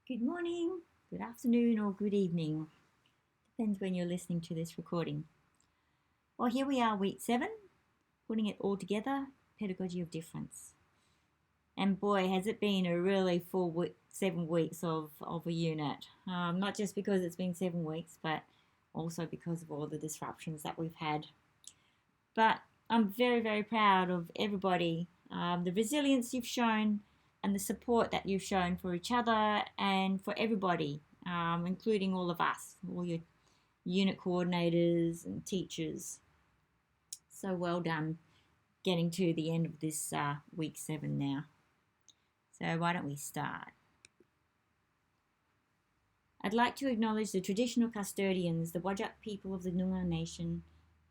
Good morning, good afternoon, or good evening. Depends when you're listening to this recording. Well, here we are, week 7, putting it all together, Pedagogy of Difference. And boy, has it been a really full 7 weeks of a unit. Not just because it's been 7 weeks, but also because of all the disruptions that we've had. But I'm very, very proud of everybody, the resilience you've shown, and the support that you've shown for each other and for everybody, including all of us, all your unit coordinators and teachers. So well done getting to the end of this week 7 now. So why don't we start? I'd like to acknowledge the traditional custodians, the Whadjuk people of the Noongar Nation,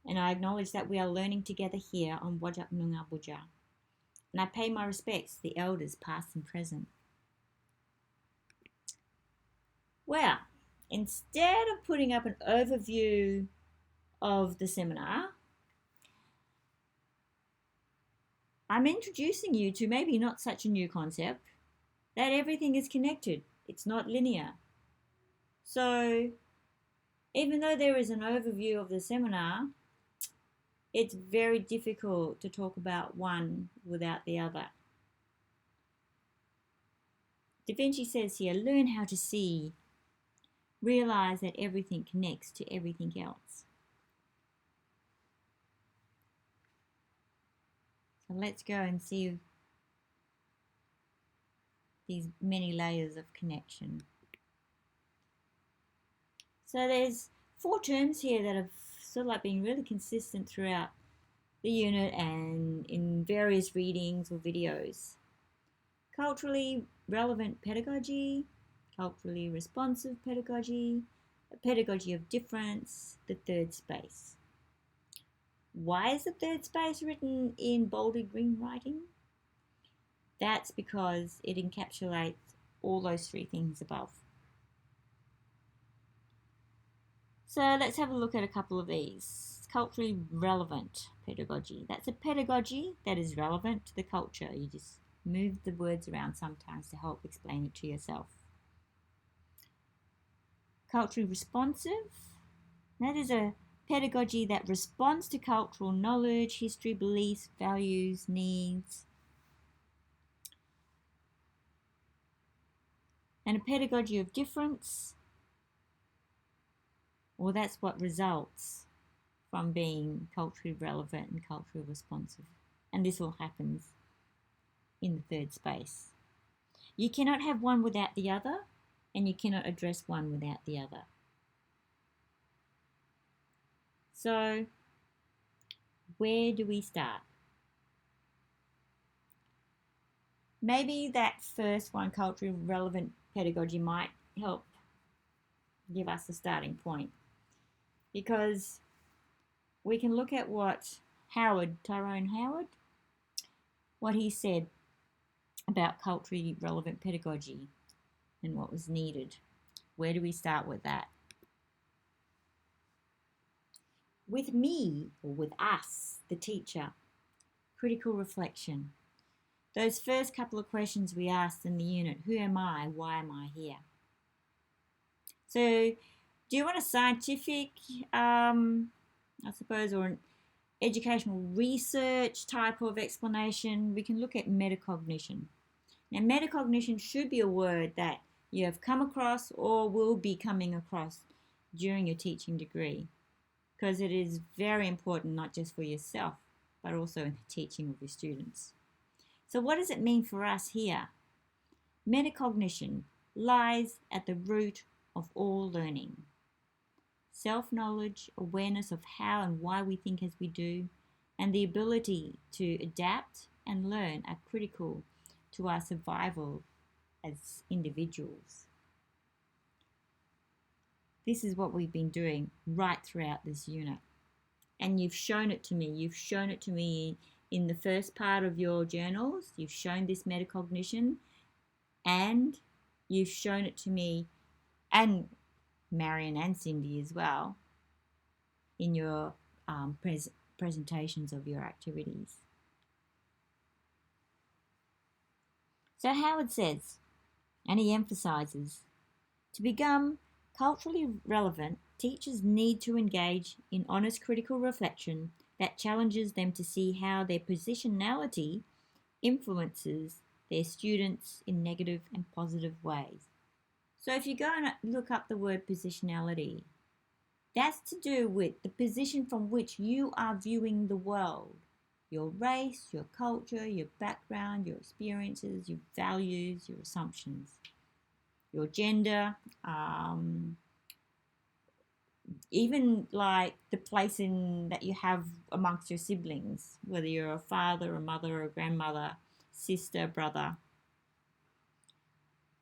and I acknowledge that we are learning together here on Whadjuk Noongar Boodja. And I pay my respects to the elders past and present. Well, instead of putting up an overview of the seminar, I'm introducing you to maybe not such a new concept, that everything is connected. It's not linear. So even though there is an overview of the seminar, it's very difficult to talk about one without the other. Da Vinci says here, learn how to see, realize that everything connects to everything else. So let's go and see these many layers of connection. So there's 4 terms here that have sort of like been really consistent throughout the unit and in various readings or videos. Culturally relevant pedagogy, culturally responsive pedagogy, a pedagogy of difference, the third space. Why is the third space written in bolded green writing? That's because it encapsulates all those 3 things above. So let's have a look at a couple of these. Culturally relevant pedagogy. That's a pedagogy that is relevant to the culture. You just move the words around sometimes to help explain it to yourself. Culturally responsive. That is a pedagogy that responds to cultural knowledge, history, beliefs, values, needs. And a pedagogy of difference, well, that's what results from being culturally relevant and culturally responsive. And this all happens in the third space. You cannot have one without the other, and you cannot address one without the other. So, where do we start? Maybe that first one, culturally relevant pedagogy, might help give us a starting point, because we can look at what Tyrone Howard, what he said about culturally relevant pedagogy and what was needed. Where do we start with that? With me, or with us, the teacher, critical reflection. Those first couple of questions we asked in the unit, who am I, why am I here? So do you want a scientific, I suppose, or an educational research type of explanation? We can look at metacognition. Now, metacognition should be a word that you have come across or will be coming across during your teaching degree, because it is very important, not just for yourself, but also in the teaching of your students. So what does it mean for us here? Metacognition lies at the root of all learning. Self-knowledge, awareness of how and why we think as we do, and the ability to adapt and learn are critical to our survival as individuals. This is what we've been doing right throughout this unit. And you've shown it to me. You've shown it to me in the first part of your journals. You've shown this metacognition, and you've shown it to me, and Marion and Cindy as well, in your presentations of your activities. So Howard says, and he emphasises, To become culturally relevant, teachers need to engage in honest critical reflection that challenges them to see how their positionality influences their students in negative and positive ways. So if you go and look up the word positionality, that's to do with the position from which you are viewing the world. Your race, your culture, your background, your experiences, your values, your assumptions, your gender, even like the place in that you have amongst your siblings, whether you're a father, a mother, a grandmother, sister, brother.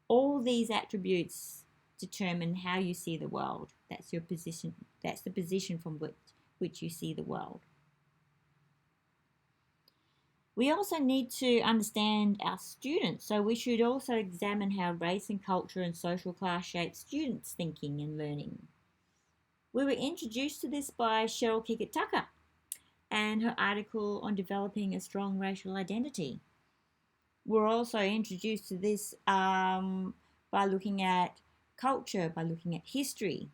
All these attributes determine how you see the world. That's your position. That's the position from which you see the world. We also need to understand our students, so we should also examine how race and culture and social class shape students' thinking and learning. We were introduced to this by Cheryl Kickett Tucker and her article on developing a strong racial identity. We're also introduced to this by looking at culture, by looking at history.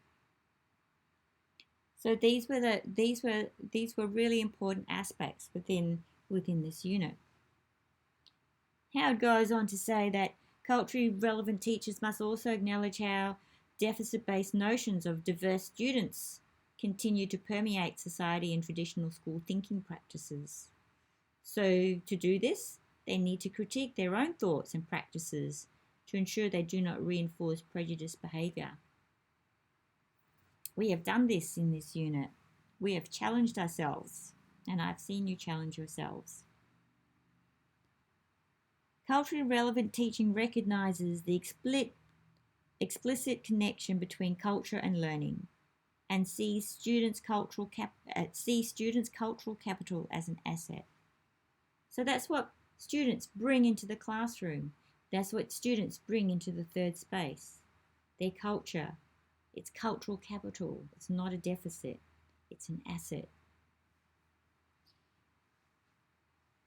So these were really important aspects within this unit. Howard goes on to say that culturally relevant teachers must also acknowledge how deficit-based notions of diverse students continue to permeate society and traditional school thinking practices. So to do this, they need to critique their own thoughts and practices to ensure they do not reinforce prejudiced behaviour. We have done this in this unit. We have challenged ourselves, and I've seen you challenge yourselves. Culturally relevant teaching recognises the explicit connection between culture and learning, and sees students' cultural capital as an asset. So that's what students bring into the classroom. That's what students bring into the third space. Their culture. It's cultural capital. It's not a deficit. It's an asset.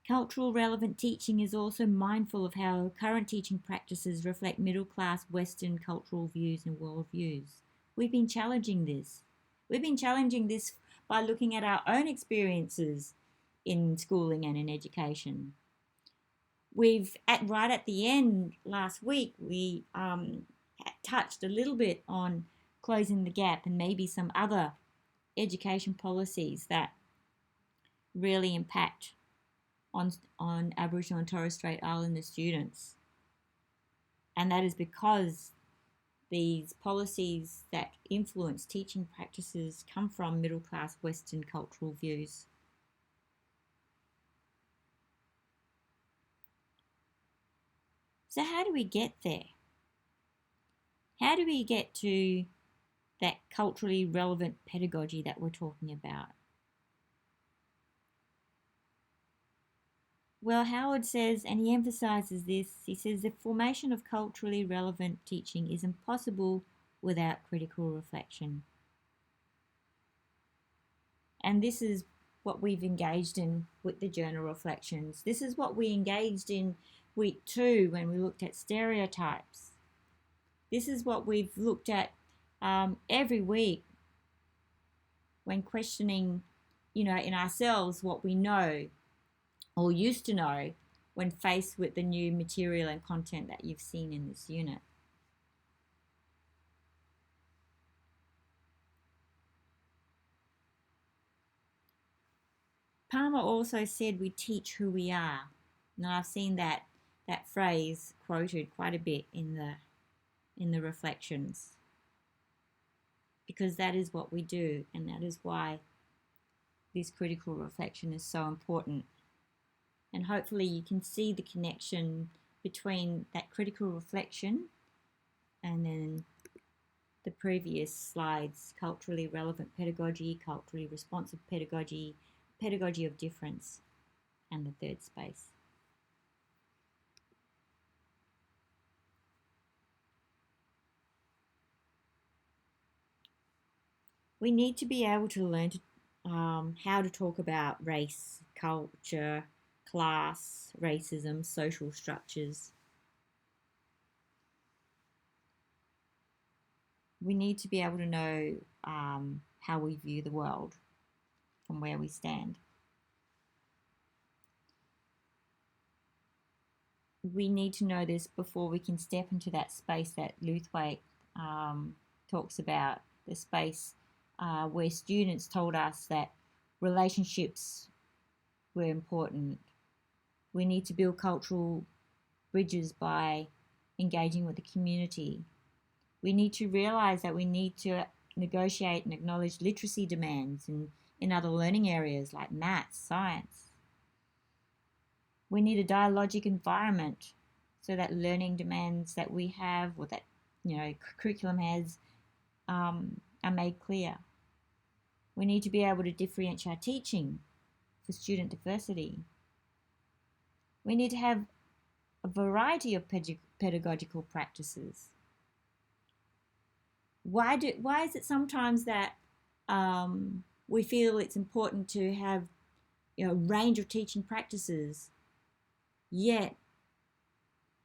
Cultural relevant teaching is also mindful of how current teaching practices reflect middle-class Western cultural views and worldviews. We've been challenging this. We've been challenging this by looking at our own experiences in schooling and in education. Right at the end last week, we touched a little bit on closing the gap and maybe some other education policies that really impact on Aboriginal and Torres Strait Islander students. And that is because these policies that influence teaching practices come from middle-class Western cultural views. So how do we get there? How do we get to that culturally relevant pedagogy that we're talking about? Well, Howard says, and he emphasises this, he says the formation of culturally relevant teaching is impossible without critical reflection. And this is what we've engaged in with the journal reflections. This is what we engaged in week 2 when we looked at stereotypes. This is what we've looked at every week when questioning, in ourselves what we know or used to know when faced with the new material and content that you've seen in this unit. Palmer also said we teach who we are. Now I've seen that phrase quoted quite a bit in the reflections, because that is what we do, and that is why this critical reflection is so important. And hopefully you can see the connection between that critical reflection and then the previous slides: culturally relevant pedagogy, culturally responsive pedagogy, pedagogy of difference, and the third space. We need to be able to learn how to talk about race, culture, class, racism, social structures. we need to be able to know how we view the world from where we stand. We need to know this before we can step into that space that Luthwaite talks about, the space where students told us that relationships were important. We need to build cultural bridges by engaging with the community. We need to realise that we need to negotiate and acknowledge literacy demands in other learning areas like maths, science. We need a dialogic environment so that learning demands that we have or that curriculum has are made clear. We need to be able to differentiate our teaching for student diversity. We need to have a variety of pedagogical practices. Why is it sometimes that we feel it's important to have a range of teaching practices, yet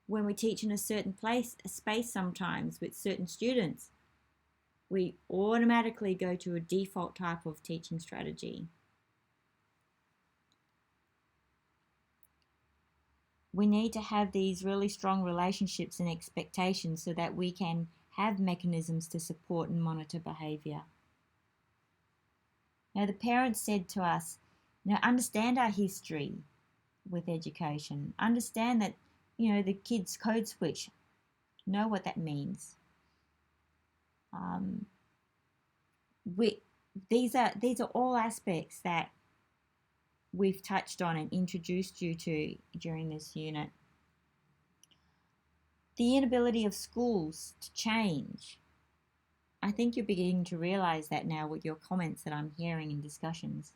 when we teach in a certain space sometimes with certain students, we automatically go to a default type of teaching strategy? We need to have these really strong relationships and expectations so that we can have mechanisms to support and monitor behaviour. Now, the parents said to us, understand our history with education. Understand that, the kids code switch. Know what that means. These are all aspects that we've touched on and introduced you to during this unit. The inability of schools to change. I think you're beginning to realise that now with your comments that I'm hearing in discussions.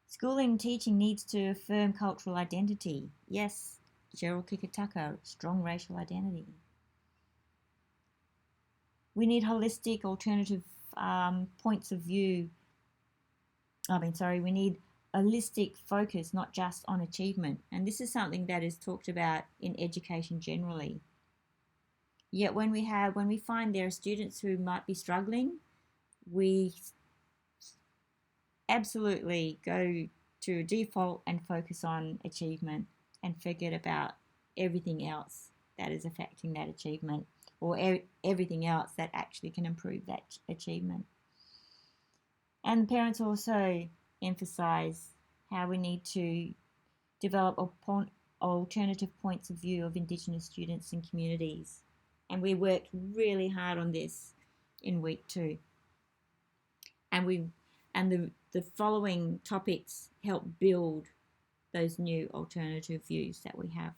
Schooling and teaching needs to affirm cultural identity. Yes, Gerald Kikutaka, strong racial identity. We need holistic alternative points of view. We need a holistic focus, not just on achievement. And this is something that is talked about in education generally. Yet when we find there are students who might be struggling, we absolutely go to default and focus on achievement and forget about everything else that is affecting that achievement, or everything else that actually can improve that achievement. And parents also emphasise how we need to develop alternative points of view of Indigenous students and communities. And we worked really hard on this in week 2. And the following topics help build those new alternative views that we have.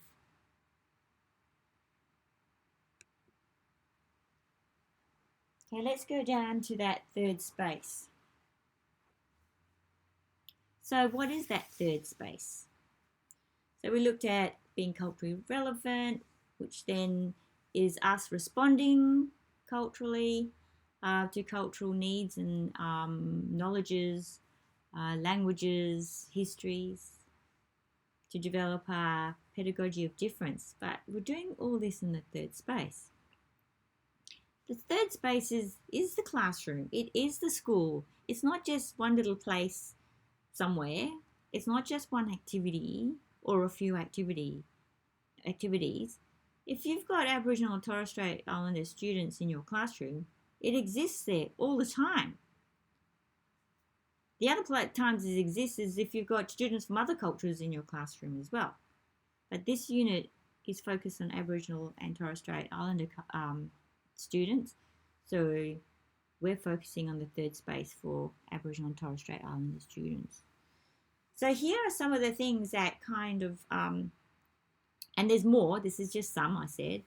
Okay, let's go down to that third space. So what is that third space? So we looked at being culturally relevant, which then is us responding culturally to cultural needs and knowledges, languages, histories, to develop our pedagogy of difference. But we're doing all this in the third space. The third space is the classroom. It is the school. It's not just one little place somewhere. It's not just one activity or a few activities. If you've got Aboriginal and Torres Strait Islander students in your classroom, it exists there all the time. The other times it exists is if you've got students from other cultures in your classroom as well. But this unit is focused on Aboriginal and Torres Strait Islander students, so we're focusing on the third space for Aboriginal and Torres Strait Islander students. So here are some of the things that kind of, and there's more, this is just some I said,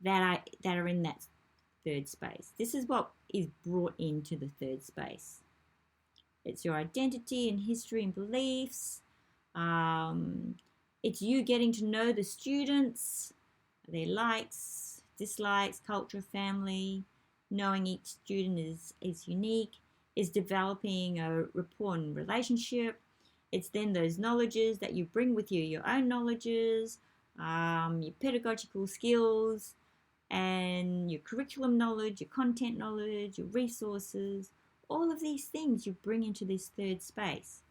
that are in that third space. This is what is brought into the third space. It's your identity and history and beliefs. It's you getting to know the students, their likes, dislikes, culture, family, knowing each student is unique, is developing a rapport and relationship. It's then those knowledges that you bring with you, your own knowledges, your pedagogical skills, and your curriculum knowledge, your content knowledge, your resources, all of these things you bring into this third space.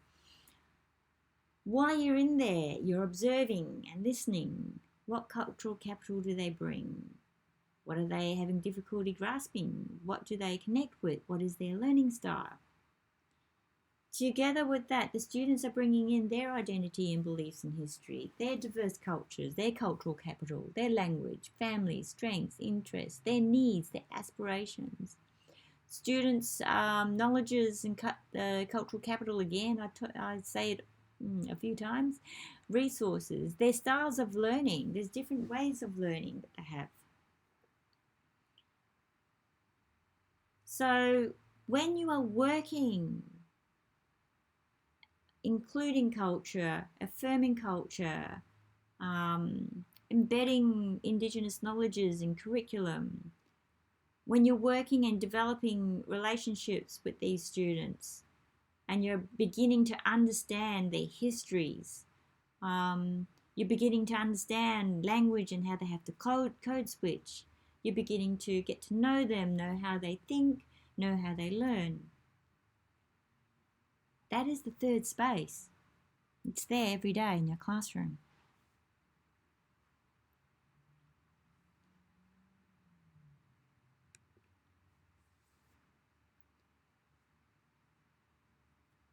While you're in there, you're observing and listening. What cultural capital do they bring? What are they having difficulty grasping? What do they connect with? What is their learning style? Together with that, the students are bringing in their identity and beliefs and history, their diverse cultures, their cultural capital, their language, families, strengths, interests, their needs, their aspirations. Students' knowledges and cultural capital, again, I say it a few times, resources, their styles of learning. There's different ways of learning that they have. So when you are working, including culture, affirming culture, embedding Indigenous knowledges in curriculum, when you're working and developing relationships with these students and you're beginning to understand their histories, you're beginning to understand language and how they have to code switch, you're beginning to get to know them, know how they think, know how they learn. That is the third space. It's there every day in your classroom.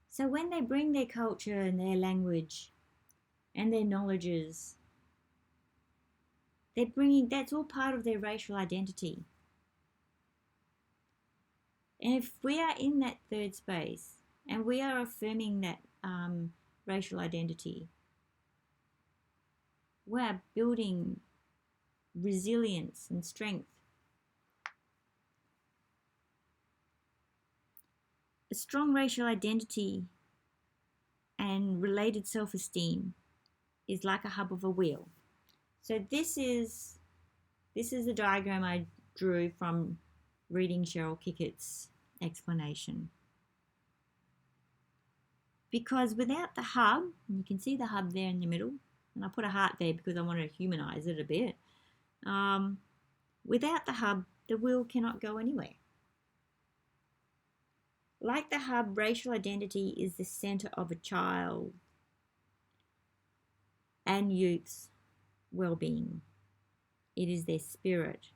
So when they bring their culture and their language and their knowledges, that's all part of their racial identity. And if we are in that third space and we are affirming that racial identity, we're building resilience and strength. A strong racial identity and related self-esteem is like a hub of a wheel. So this is a diagram I drew from reading Cheryl Kickett's explanation. Because without the hub, and you can see the hub there in the middle, and I put a heart there because I want to humanize it a bit. Without the hub, the wheel cannot go anywhere. Like the hub, racial identity is the center of a child and youth's well-being. It is their spirit.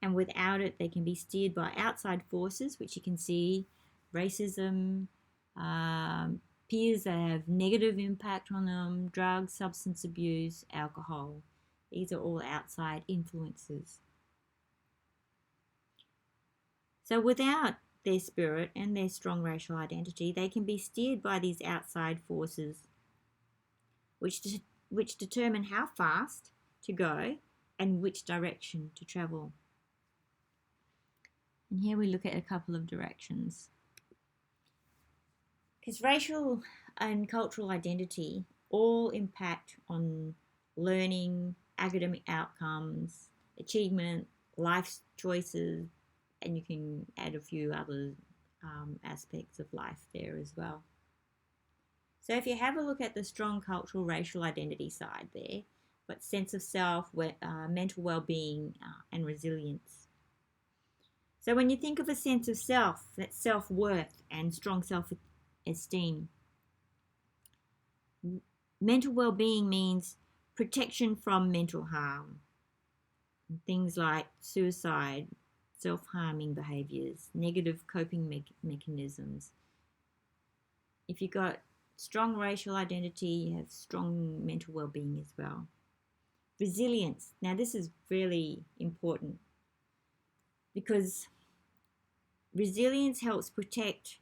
And without it, they can be steered by outside forces, which you can see, racism, peers that have negative impact on them, drugs, substance abuse, alcohol. These are all outside influences. So without their spirit and their strong racial identity, they can be steered by these outside forces, which determine how fast to go and which direction to travel. And here we look at a couple of directions. Because racial and cultural identity all impact on learning, academic outcomes, achievement, life choices, and you can add a few other aspects of life there as well. So if you have a look at the strong cultural racial identity side there, but sense of self, mental well-being, and resilience. So when you think of a sense of self, that's self-worth and strong self-esteem. Mental well-being means protection from mental harm. Things like suicide, self-harming behaviours, negative coping mechanisms. If you've got strong racial identity, you have strong mental well-being as well. Resilience. Now this is really important because resilience helps protect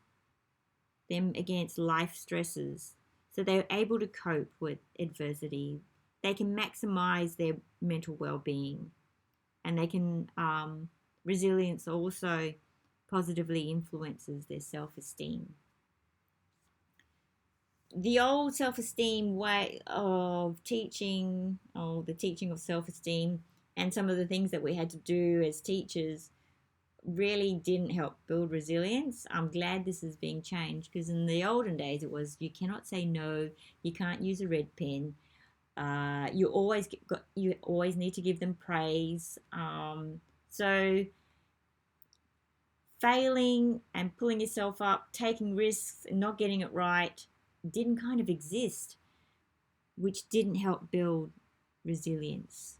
them against life stresses. So they're able to cope with adversity. They can maximize their mental well-being, and they can resilience also positively influences their self-esteem. The old self-esteem way of teaching, or the teaching of self-esteem, and some of the things that we had to do as teachers really didn't help build resilience. I'm glad this is being changed, because in the olden days it was you cannot say no, you can't use a red pen, You always need to give them praise. So failing and pulling yourself up, taking risks and not getting it right didn't kind of exist, which didn't help build resilience.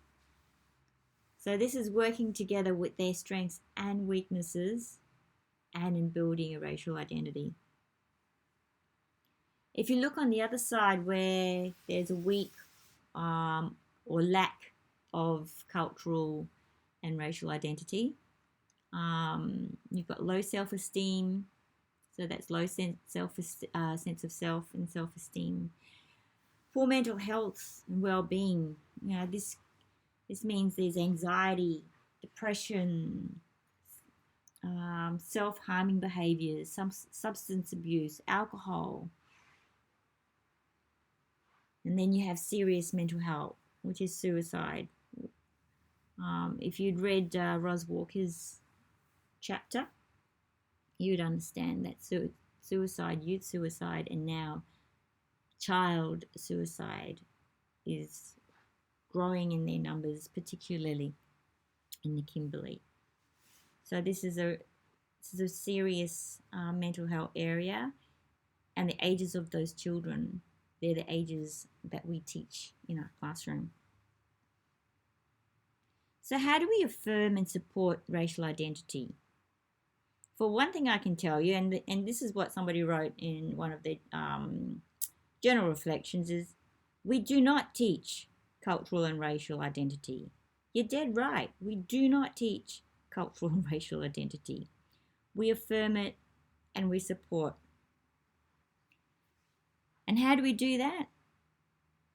So this is working together with their strengths and weaknesses and in building a racial identity. If you look on the other side where there's a weak or lack of cultural and racial identity, you've got low self-esteem, so that's low sense of self and self-esteem. Poor mental health and well-being, this means there's anxiety, depression, self-harming behaviors, some substance abuse, alcohol. And then you have serious mental health, which is suicide. If you'd read Ros Walker's chapter, you'd understand that suicide, youth suicide, and now child suicide is growing in their numbers, particularly in the Kimberley. So this is a serious mental health area, and the ages of those children, they're the ages that we teach in our classroom. So how do we affirm and support racial identity? For one thing I can tell you, and this is what somebody wrote in one of the journal reflections, is we do not teach cultural and racial identity. You're dead right. We do not teach cultural and racial identity. We affirm it and we support. And how do we do that?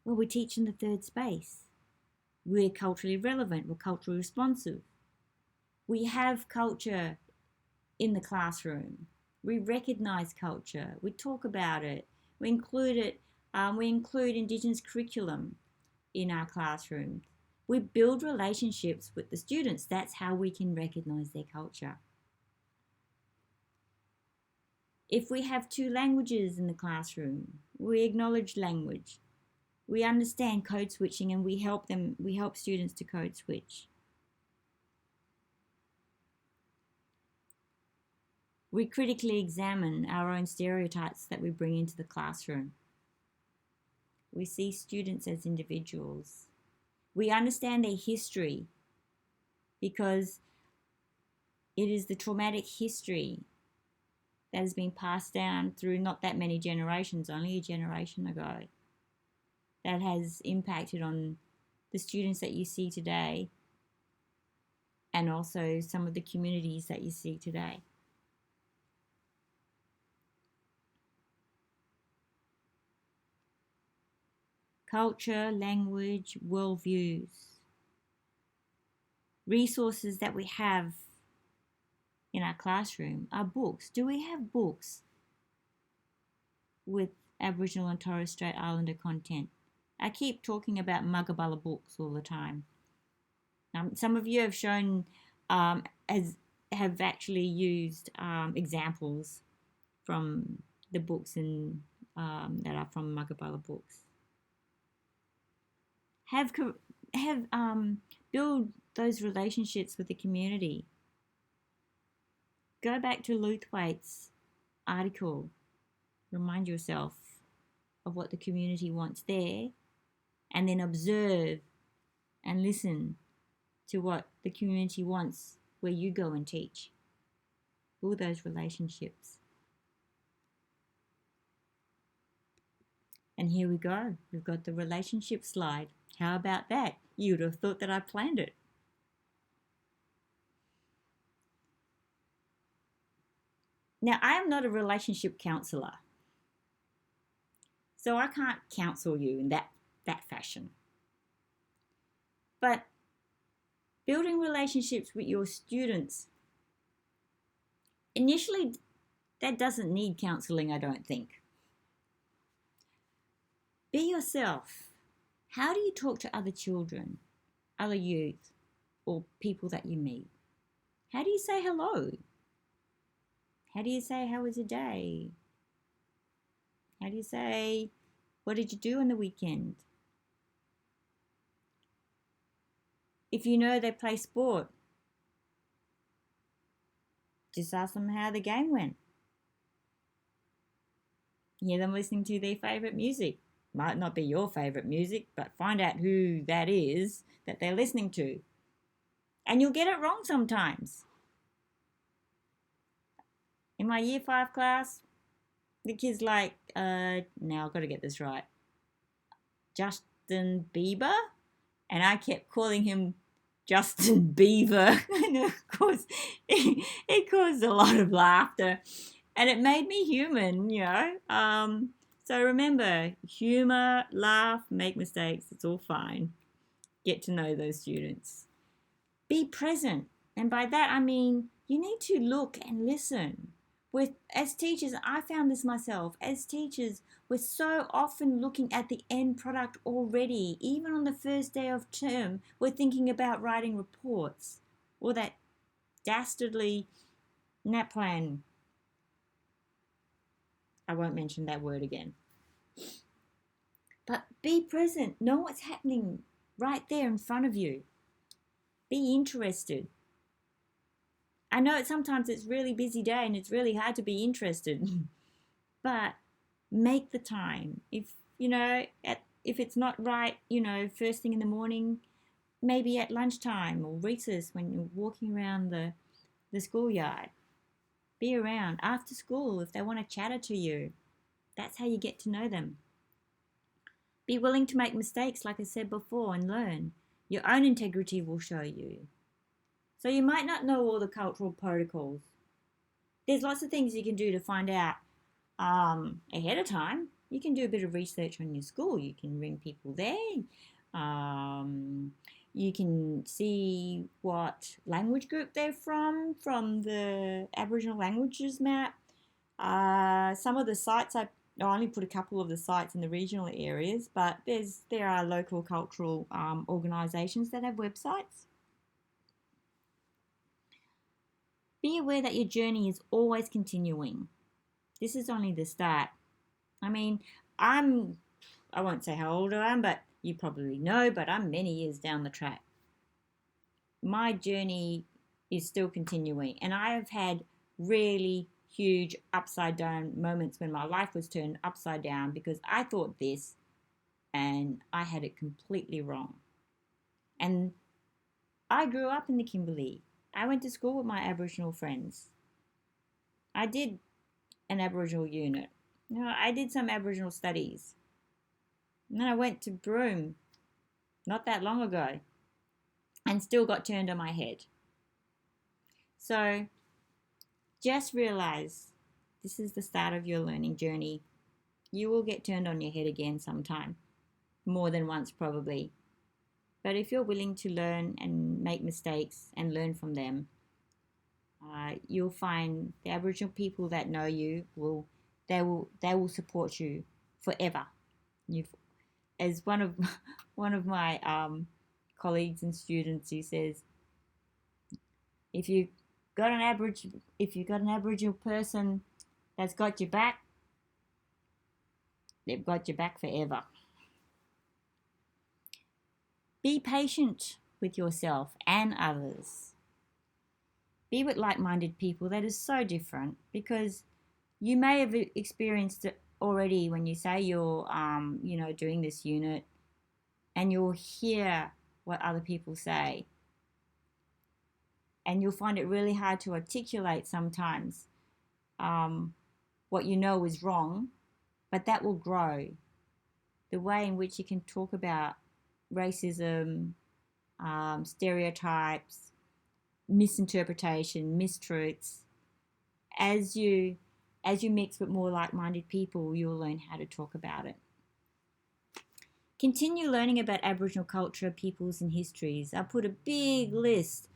Well, we teach in the third space. We're culturally relevant. We're culturally responsive. We have culture in the classroom. We recognize culture. We talk about it. We include it. We include Indigenous curriculum in our classroom. We build relationships with the students. That's how we can recognize their culture. If we have two languages in the classroom, we acknowledge language. We understand code switching and we help students to code switch. We critically examine our own stereotypes that we bring into the classroom. We see students as individuals. We understand their history because it is the traumatic history that has been passed down through not that many generations, only a generation ago, that has impacted on the students that you see today and also some of the communities that you see today. Culture, language, worldviews, resources that we have in our classroom are books. Do we have books with Aboriginal and Torres Strait Islander content? I keep talking about Muggabala books all the time. Some of you have shown, have actually used examples from the books that are from Muggabala books. Build those relationships with the community. Go back to Luthwaite's article. Remind yourself of what the community wants there, and then observe and listen to what the community wants where you go and teach. Build those relationships. And here we go. We've got the relationship slide. How about that? You'd have thought that I planned it. Now, I am not a relationship counsellor, so I can't counsel you in that fashion. But building relationships with your students, initially, that doesn't need counselling, I don't think. Be yourself. How do you talk to other children, other youth, or people that you meet? How do you say hello? How do you say, how was your day? How do you say, what did you do on the weekend? If you know they play sport, just ask them how the game went. Hear them listening to their favourite music. Might not be your favourite music, but find out who that is that they're listening to. And you'll get it wrong sometimes. In my year 5 class, the kid's like, now I've got to get this right, Justin Bieber? And I kept calling him Justin Beaver. And of course, it caused a lot of laughter. And it made me human, So remember, humour, laugh, make mistakes, it's all fine. Get to know those students. Be present. And by that I mean you need to look and listen. As teachers, I found this myself. As teachers, we're so often looking at the end product already. Even on the first day of term, we're thinking about writing reports or that dastardly NAPLAN. I won't mention that word again. But be present. Know what's happening right there in front of you. Be interested. I know sometimes it's a really busy day and it's really hard to be interested, but make the time. If it's not right, first thing in the morning, maybe at lunchtime or recess when you're walking around the schoolyard. Be around after school if they want to chatter to you. That's how you get to know them. Be willing to make mistakes, like I said before, and learn. Your own integrity will show you. So you might not know all the cultural protocols. There's lots of things you can do to find out ahead of time. You can do a bit of research on your school. You can ring people there. You can see what language group they're from the Aboriginal Languages map. Some of the sites, I only put a couple of the sites in the regional areas, but there are local cultural organisations that have websites. Be aware that your journey is always continuing. This is only the start. I mean, I won't say how old I am, but you probably know, but I'm many years down the track. My journey is still continuing, and I have had really huge upside down moments when my life was turned upside down because I thought this and I had it completely wrong. And I grew up in the Kimberley. I went to school with my Aboriginal friends. I did an Aboriginal unit. I did some Aboriginal studies. And then I went to Broome not that long ago and still got turned on my head. So just realize this is the start of your learning journey. You will get turned on your head again sometime, more than once probably. But if you're willing to learn and make mistakes and learn from them, you'll find the Aboriginal people that know you will support you forever. As one of my colleagues and students who says, if you've got an Aboriginal person that's got your back, they've got your back forever. Be patient with yourself and others. Be with like-minded people. That is so different because you may have experienced it already when you say you're, doing this unit, and you'll hear what other people say, and you'll find it really hard to articulate sometimes what you know is wrong, but that will grow. The way in which you can talk about racism, stereotypes, misinterpretation, mistruths. As you mix with more like-minded people, you'll learn how to talk about it. Continue learning about Aboriginal culture, peoples and histories. I put a big list,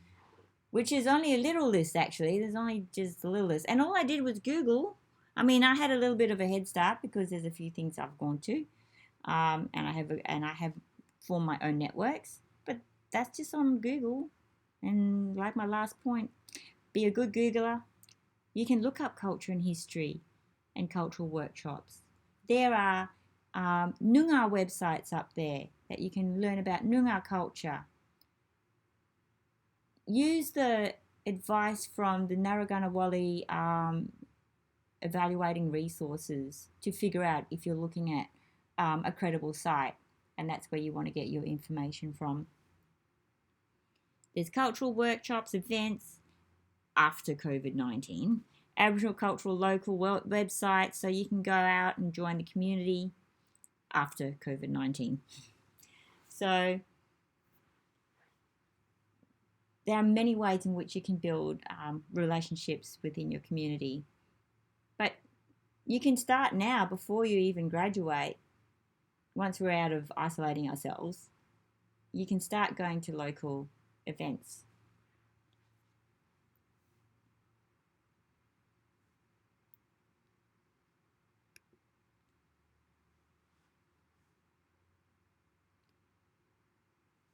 which is only a little list actually. There's only just a little list. And all I did was Google. I mean, I had a little bit of a head start because there's a few things I've gone to. And I have formed my own networks. But that's just on Google. And like my last point, be a good Googler. You can look up culture and history and cultural workshops. There are Noongar websites up there that you can learn about Noongar culture. use the advice from the Narragansett evaluating resources to figure out if you're looking at a credible site, and that's where you want to get your information from. There's cultural workshops, events after COVID-19, Aboriginal cultural local websites, so you can go out and join the community after COVID-19. So there are many ways in which you can build relationships within your community. But you can start now before you even graduate. Once we're out of isolating ourselves, you can start going to local events.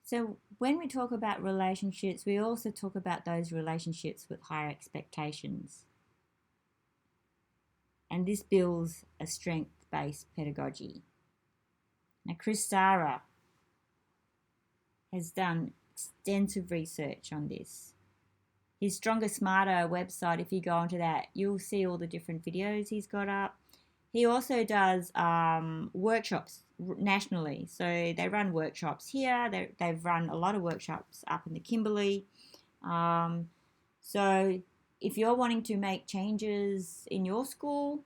So when we talk about relationships, we also talk about those relationships with higher expectations. And this builds a strength-based pedagogy. Now, Chris Sara has done extensive research on this. His Stronger Smarter website, if you go onto that, you'll see all the different videos he's got up. He also does workshops nationally. So they run workshops here. They've run a lot of workshops up in the Kimberley. So if you're wanting to make changes in your school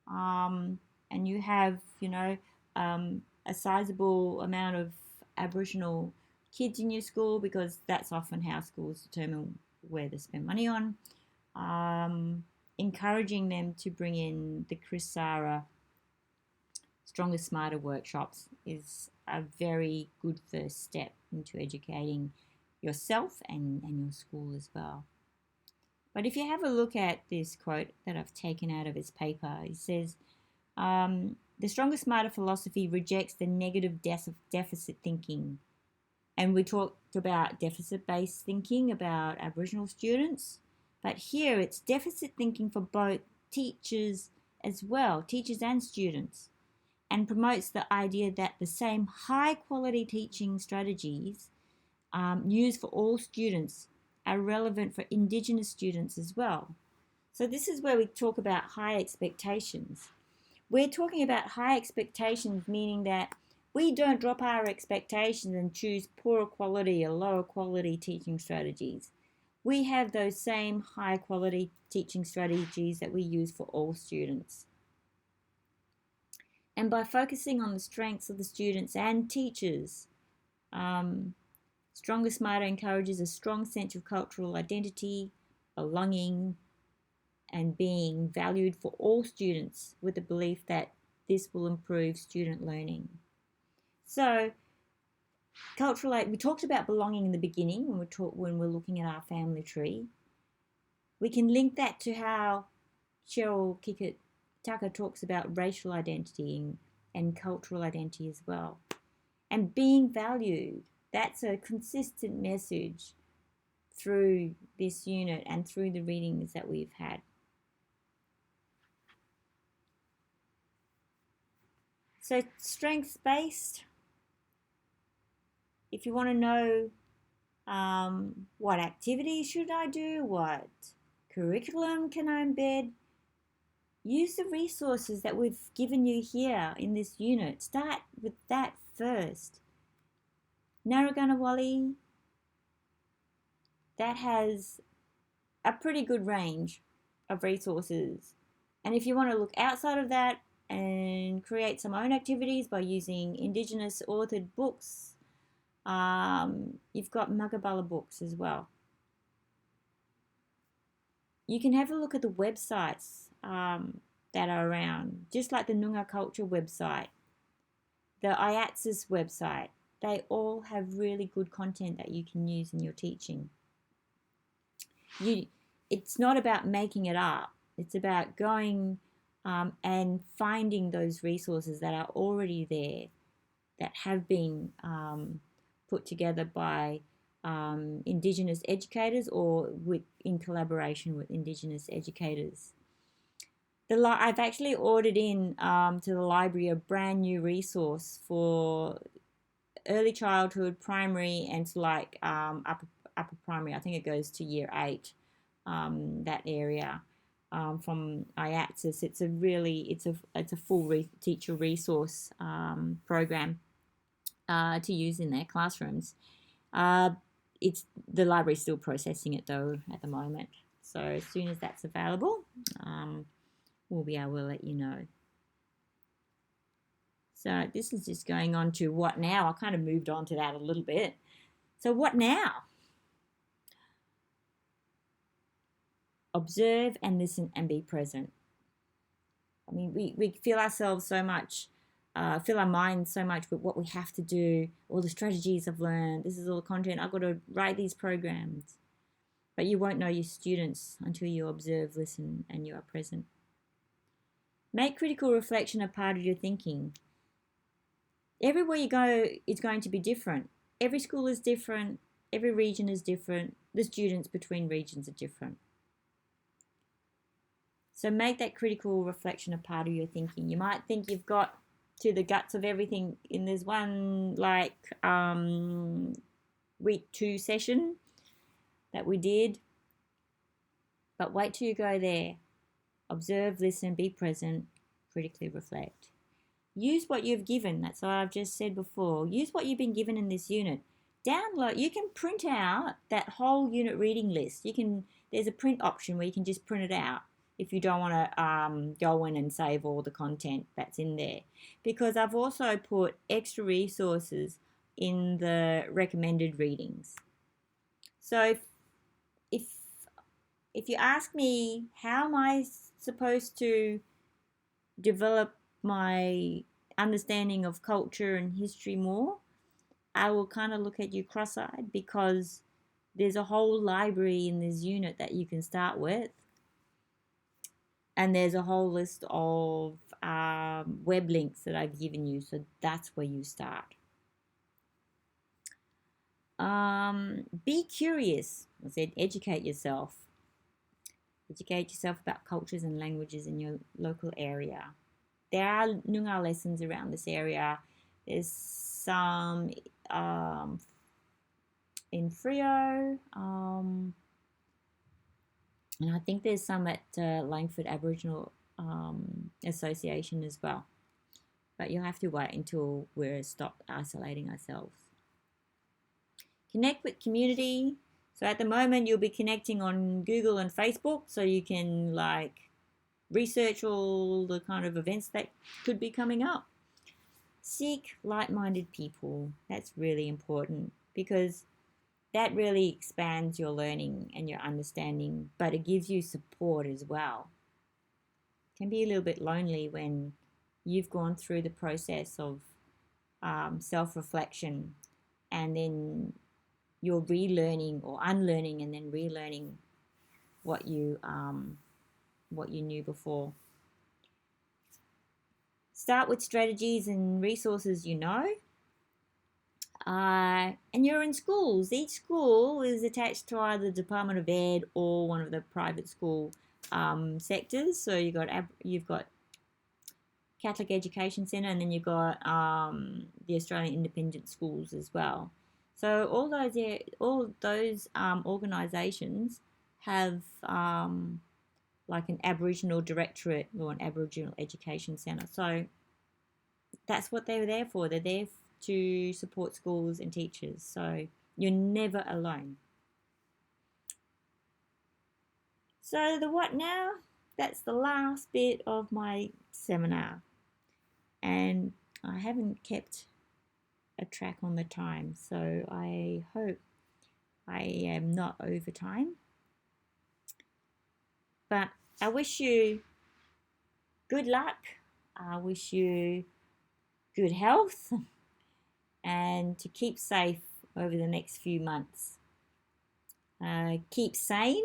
and you have, a sizable amount of Aboriginal kids in your school, because that's often how schools determine where to spend money on, encouraging them to bring in the Chris Sara Stronger Smarter workshops is a very good first step into educating yourself and your school as well. But if you have a look at this quote that I've taken out of his paper, he says, the Stronger Smarter philosophy rejects the negative deficit thinking. And we talked about deficit-based thinking about Aboriginal students, but here it's deficit thinking for both teachers as well, teachers and students, and promotes the idea that the same high-quality teaching strategies used for all students are relevant for Indigenous students as well. So this is where we talk about high expectations. We're talking about high expectations, meaning that we don't drop our expectations and choose poorer quality or lower quality teaching strategies. We have those same high quality teaching strategies that we use for all students. And by focusing on the strengths of the students and teachers, Stronger Smarter encourages a strong sense of cultural identity, belonging, and being valued for all students, with the belief that this will improve student learning. So, we talked about belonging in the beginning when we're looking at our family tree. We can link that to how Cheryl Kickett-Tucker talks about racial identity and cultural identity as well. And being valued, that's a consistent message through this unit and through the readings that we've had. So strengths-based, if you want to know what activities should I do, what curriculum can I embed, use the resources that we've given you here in this unit. Start with that first. Narragansett, that has a pretty good range of resources. And if you want to look outside of that and create some own activities by using Indigenous authored books, you've got Muggabala books as well. You can have a look at the websites that are around, just like the Noongar Culture website, the IATSIS website. They all have really good content that you can use in your teaching. It's not about making it up. It's about going and finding those resources that are already there, that have been put together by Indigenous educators or in collaboration with Indigenous educators. I've actually ordered in to the library a brand new resource for early childhood, primary, and upper primary. I think it goes to year 8, that area. From IATSIS. It's a full teacher resource program to use in their classrooms. It's the library's still processing it though at the moment. So as soon as that's available, we'll be able to let you know. So this is just going on to what now. I kind of moved on to that a little bit. So what now? Observe and listen and be present. I mean, we fill ourselves so much, fill our minds so much with what we have to do, all the strategies I've learned, this is all the content, I've got to write these programs. But you won't know your students until you observe, listen, and you are present. Make critical reflection a part of your thinking. Everywhere you go is going to be different. Every school is different. Every region is different. The students between regions are different. So make that critical reflection a part of your thinking. You might think you've got to the guts of everything in this one week 2 session that we did. But wait till you go there. Observe, listen, be present, critically reflect. Use what you've given. That's what I've just said before. Use what you've been given in this unit. Download. You can print out that whole unit reading list. There's a print option where you can just print it out if you don't want to go in and save all the content that's in there. Because I've also put extra resources in the recommended readings. So if you ask me how am I supposed to develop my understanding of culture and history more, I will kind of look at you cross-eyed, because there's a whole library in this unit that you can start with. And there's a whole list of web links that I've given you. So that's where you start. Be curious. I said educate yourself. Educate yourself about cultures and languages in your local area. There are Noongar lessons around this area. There's some in Freo. And I think there's some at Langford Aboriginal Association as well. But you'll have to wait until we're stopped isolating ourselves. Connect with community. So at the moment you'll be connecting on Google and Facebook, so you can research all the kind of events that could be coming up. Seek like-minded people. That's really important, because that really expands your learning and your understanding, but it gives you support as well. It can be a little bit lonely when you've gone through the process of self-reflection, and then you're relearning or unlearning and then relearning what you knew before. Start with strategies and resources you know. And you're in schools. Each school is attached to either the Department of Ed or one of the private school sectors. So you've got Catholic Education Centre, and then you've got the Australian Independent Schools as well. So all those organisations have an Aboriginal directorate or an Aboriginal Education Centre. So that's what they're there for. They're there to support schools and teachers. So you're never alone. So the what now? That's the last bit of my seminar. And I haven't kept a track on the time, so I hope I am not over time. But I wish you good luck. I wish you good health and to keep safe over the next few months. Keep sane,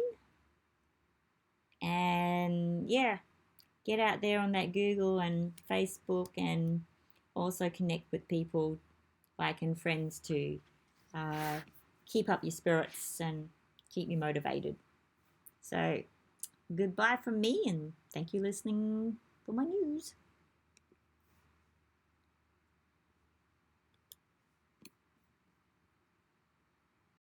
and get out there on that Google and Facebook, and also connect with people and friends to keep up your spirits and keep you motivated. So goodbye from me, and thank you for listening for my news.